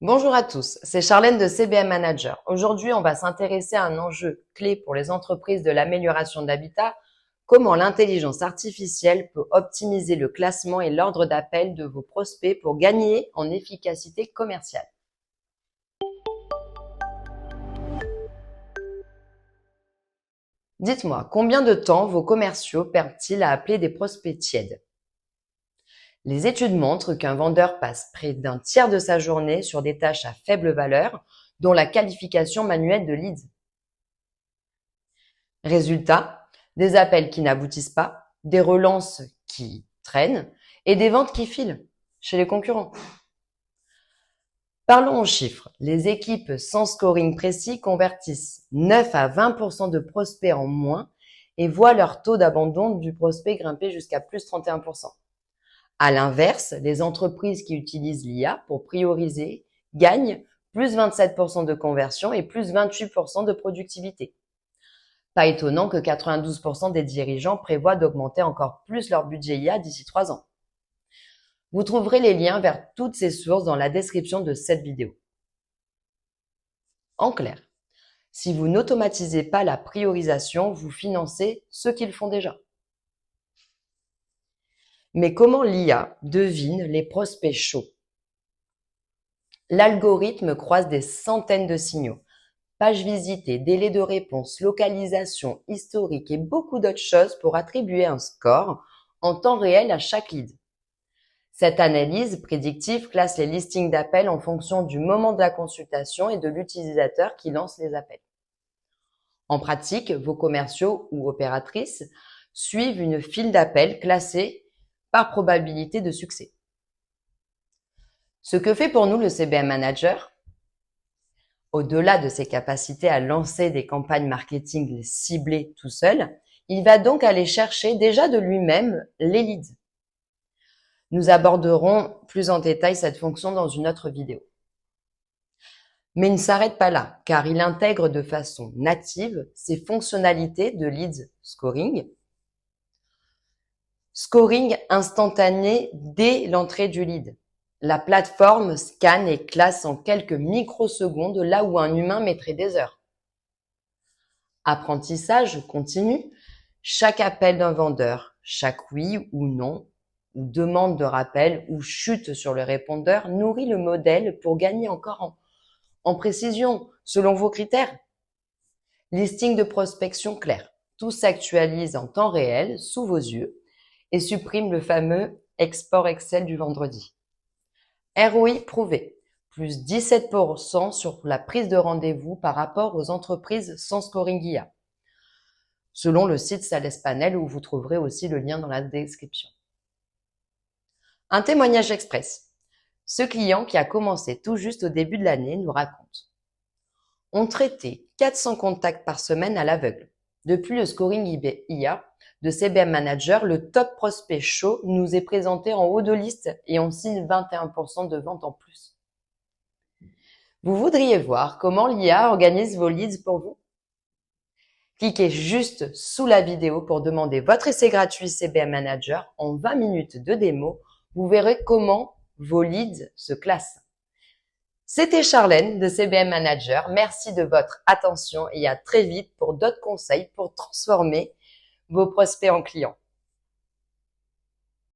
Bonjour à tous, c'est Charlène de CBM Manager. Aujourd'hui, on va s'intéresser à un enjeu clé pour les entreprises de l'amélioration de l'habitat, comment l'intelligence artificielle peut optimiser le classement et l'ordre d'appel de vos prospects pour gagner en efficacité commerciale. Dites-moi, combien de temps vos commerciaux perdent-ils à appeler des prospects tièdes? Les études montrent qu'un vendeur passe près d'un tiers de sa journée sur des tâches à faible valeur, dont la qualification manuelle de leads. Résultat, des appels qui n'aboutissent pas, des relances qui traînent et des ventes qui filent chez les concurrents. Parlons en chiffres. Les équipes sans scoring précis convertissent 9 à 20% de prospects en moins et voient leur taux d'abandon du prospect grimper jusqu'à plus 31%. À l'inverse, les entreprises qui utilisent l'IA pour prioriser gagnent plus 27% de conversion et plus 28% de productivité. Pas étonnant que 92% des dirigeants prévoient d'augmenter encore plus leur budget IA d'ici 3 ans. Vous trouverez les liens vers toutes ces sources dans la description de cette vidéo. En clair, si vous n'automatisez pas la priorisation, vous financez ceux qui le font déjà. Mais comment l'IA devine les prospects chauds? L'algorithme croise des centaines de signaux. Pages visitées, délai de réponse, localisation, historique et beaucoup d'autres choses pour attribuer un score en temps réel à chaque lead. Cette analyse prédictive classe les listings d'appels en fonction du moment de la consultation et de l'utilisateur qui lance les appels. En pratique, vos commerciaux ou opératrices suivent une file d'appels classée par probabilité de succès. Ce que fait pour nous le CBM Manager, au-delà de ses capacités à lancer des campagnes marketing ciblées tout seul, il va donc aller chercher déjà de lui-même les leads. Nous aborderons plus en détail cette fonction dans une autre vidéo. Mais il ne s'arrête pas là, car il intègre de façon native ces fonctionnalités de leads scoring. Scoring instantané dès l'entrée du lead. La plateforme scanne et classe en quelques microsecondes là où un humain mettrait des heures. Apprentissage continu. Chaque appel d'un vendeur, chaque oui ou non, ou demande de rappel ou chute sur le répondeur nourrit le modèle pour gagner encore en précision selon vos critères. Listing de prospection clair. Tout s'actualise en temps réel sous vos yeux et supprime le fameux export Excel du vendredi. ROI prouvé, plus 17% sur la prise de rendez-vous par rapport aux entreprises sans scoring IA, selon le site Sales Panel où vous trouverez aussi le lien dans la description. Un témoignage express. Ce client qui a commencé tout juste au début de l'année nous raconte. On traitait 400 contacts par semaine à l'aveugle. Depuis le scoring IA de CBM Manager, le top prospect chaud nous est présenté en haut de liste et on signe 21% de ventes en plus. Vous voudriez voir comment l'IA organise vos leads pour vous? Cliquez juste sous la vidéo pour demander votre essai gratuit CBM Manager en 20 minutes de démo. Vous verrez comment vos leads se classent. C'était Charlène de CBM Manager. Merci de votre attention et à très vite pour d'autres conseils pour transformer vos prospects en clients.